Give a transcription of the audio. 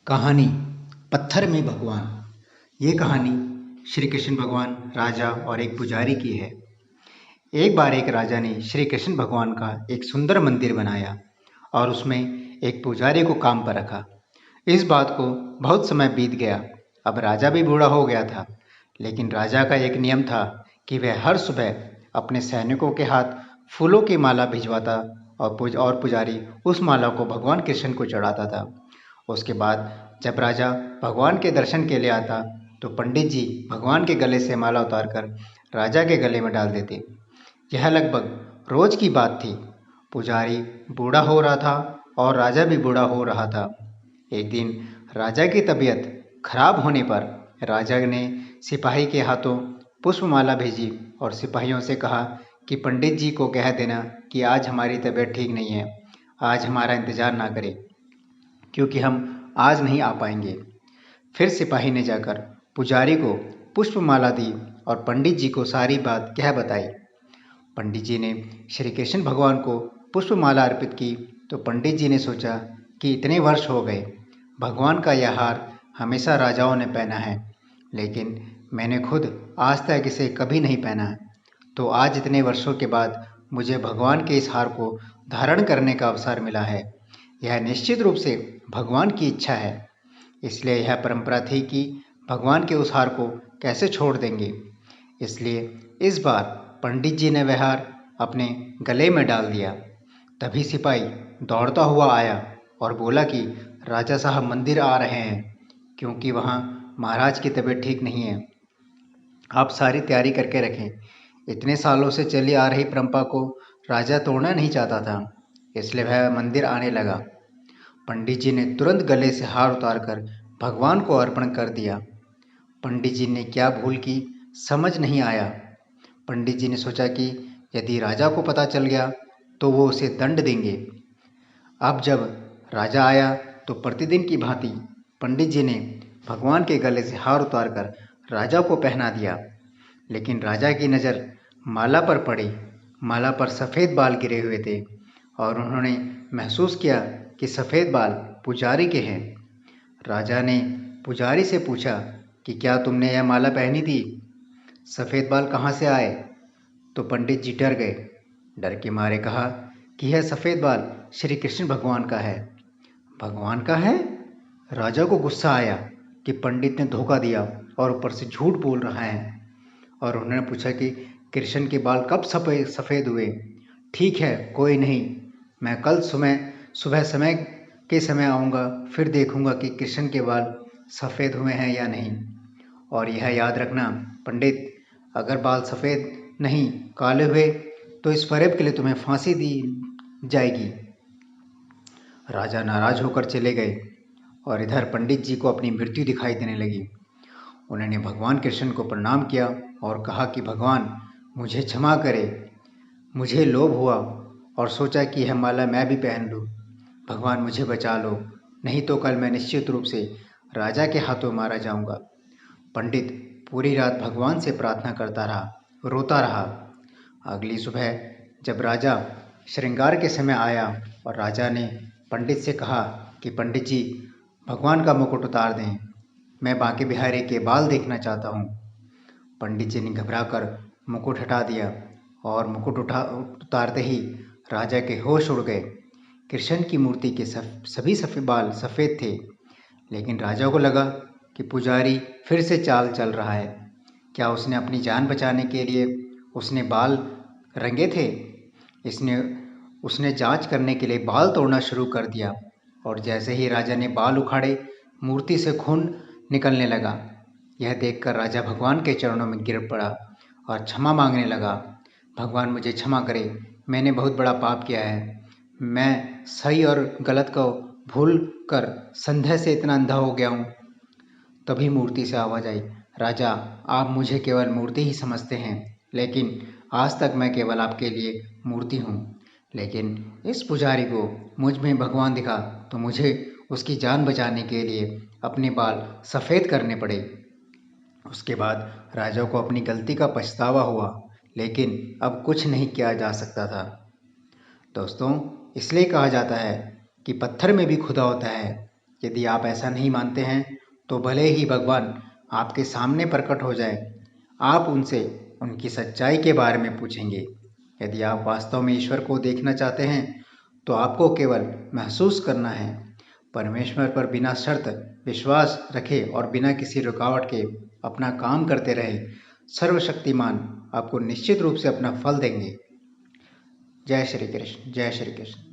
कहानी पत्थर में भगवान। ये कहानी श्री कृष्ण भगवान, राजा और एक पुजारी की है। एक बार एक राजा ने श्री कृष्ण भगवान का एक सुंदर मंदिर बनाया और उसमें एक पुजारी को काम पर रखा। इस बात को बहुत समय बीत गया। अब राजा भी बूढ़ा हो गया था, लेकिन राजा का एक नियम था कि वह हर सुबह अपने सैनिकों के हाथ फूलों की माला भिजवाता और पुजारी उस माला को भगवान कृष्ण को चढ़ाता था। उसके बाद जब राजा भगवान के दर्शन के लिए आता तो पंडित जी भगवान के गले से माला उतारकर राजा के गले में डाल देते। यह लगभग रोज की बात थी। पुजारी बूढ़ा हो रहा था और राजा भी बूढ़ा हो रहा था। एक दिन राजा की तबीयत खराब होने पर राजा ने सिपाही के हाथों पुष्पमाला भेजी और सिपाहियों से कहा कि पंडित जी को कह देना कि आज हमारी तबीयत ठीक नहीं है, आज हमारा इंतजार ना करें क्योंकि हम आज नहीं आ पाएंगे। फिर सिपाही ने जाकर पुजारी को पुष्पमाला दी और पंडित जी को सारी बात कह बताई। पंडित जी ने श्री कृष्ण भगवान को पुष्पमाला अर्पित की तो पंडित जी ने सोचा कि इतने वर्ष हो गए, भगवान का यह हार हमेशा राजाओं ने पहना है, लेकिन मैंने खुद आज तक इसे कभी नहीं पहना, तो आज इतने वर्षों के बाद मुझे भगवान के इस हार को धारण करने का अवसर मिला है। यह निश्चित रूप से भगवान की इच्छा है, इसलिए यह परंपरा थी कि भगवान के उस हार को कैसे छोड़ देंगे। इसलिए इस बार पंडित जी ने वह हार अपने गले में डाल दिया। तभी सिपाही दौड़ता हुआ आया और बोला कि राजा साहब मंदिर आ रहे हैं, क्योंकि वहाँ महाराज की तबीयत ठीक नहीं है। आप सारी तैयारी करके रखें। इतने सालों से चली आ रही परंपरा को राजा तोड़ना नहीं चाहता था, इसलिए वह मंदिर आने लगा। पंडित जी ने तुरंत गले से हार उतारकर भगवान को अर्पण कर दिया। पंडित जी ने क्या भूल की समझ नहीं आया। पंडित जी ने सोचा कि यदि राजा को पता चल गया तो वो उसे दंड देंगे। अब जब राजा आया तो प्रतिदिन की भांति पंडित जी ने भगवान के गले से हार उतारकर राजा को पहना दिया, लेकिन राजा की नज़र माला पर पड़ी। माला पर सफ़ेद बाल गिरे हुए थे और उन्होंने महसूस किया कि सफ़ेद बाल पुजारी के हैं। राजा ने पुजारी से पूछा कि क्या तुमने यह माला पहनी थी? सफ़ेद बाल कहाँ से आए? तो पंडित जी डर गए। डर के मारे कहा कि यह सफ़ेद बाल श्री कृष्ण भगवान का है। भगवान का है? राजा को गुस्सा आया कि पंडित ने धोखा दिया और ऊपर से झूठ बोल रहा है, और उन्होंने पूछा कि कृष्ण के बाल कब सफ़ेद हुए? ठीक है, कोई नहीं, मैं कल सुबह समय आऊँगा, फिर देखूँगा कि कृष्ण के बाल सफ़ेद हुए हैं या नहीं। और यह याद रखना पंडित, अगर बाल सफ़ेद नहीं काले हुए तो इस फरेब के लिए तुम्हें फांसी दी जाएगी। राजा नाराज होकर चले गए और इधर पंडित जी को अपनी मृत्यु दिखाई देने लगी। उन्होंने भगवान कृष्ण को प्रणाम किया और कहा कि भगवान मुझे क्षमा करें, मुझे लोभ हुआ और सोचा कि यह माला मैं भी पहन लूँ। भगवान मुझे बचा लो, नहीं तो कल मैं निश्चित रूप से राजा के हाथों मारा जाऊंगा। पंडित पूरी रात भगवान से प्रार्थना करता रहा, रोता रहा। अगली सुबह जब राजा श्रृंगार के समय आया और राजा ने पंडित से कहा कि पंडित जी भगवान का मुकुट उतार दें, मैं बांके बिहारी के बाल देखना चाहता हूँ। पंडित जी ने घबराकर मुकुट हटा दिया और मुकुट उतारते ही राजा के होश उड़ गए। कृष्ण की मूर्ति के सभी सफ़ेद बाल सफ़ेद थे, लेकिन राजा को लगा कि पुजारी फिर से चाल चल रहा है। क्या उसने अपनी जान बचाने के लिए उसने बाल रंगे थे? उसने जांच करने के लिए बाल तोड़ना शुरू कर दिया, और जैसे ही राजा ने बाल उखाड़े मूर्ति से खून निकलने लगा। यह देखकर राजा भगवान के चरणों में गिर पड़ा और क्षमा मांगने लगा। भगवान मुझे क्षमा करें, मैंने बहुत बड़ा पाप किया है। मैं सही और गलत को भूल कर संदेह से इतना अंधा हो गया हूँ। तभी मूर्ति से आवाज़ आई, राजा आप मुझे केवल मूर्ति ही समझते हैं, लेकिन आज तक मैं केवल आपके लिए मूर्ति हूँ। लेकिन इस पुजारी को मुझ में भगवान दिखा तो मुझे उसकी जान बचाने के लिए अपने बाल सफ़ेद करने पड़े। उसके बाद राजा को अपनी गलती का पछतावा हुआ, लेकिन अब कुछ नहीं किया जा सकता था। दोस्तों, इसलिए कहा जाता है कि पत्थर में भी खुदा होता है। यदि आप ऐसा नहीं मानते हैं तो भले ही भगवान आपके सामने प्रकट हो जाए, आप उनसे उनकी सच्चाई के बारे में पूछेंगे। यदि आप वास्तव में ईश्वर को देखना चाहते हैं तो आपको केवल महसूस करना है। परमेश्वर पर बिना शर्त विश्वास रखे और बिना किसी रुकावट के अपना काम करते रहे। सर्वशक्तिमान आपको निश्चित रूप से अपना फल देंगे। जय श्री कृष्ण, जय श्री कृष्ण।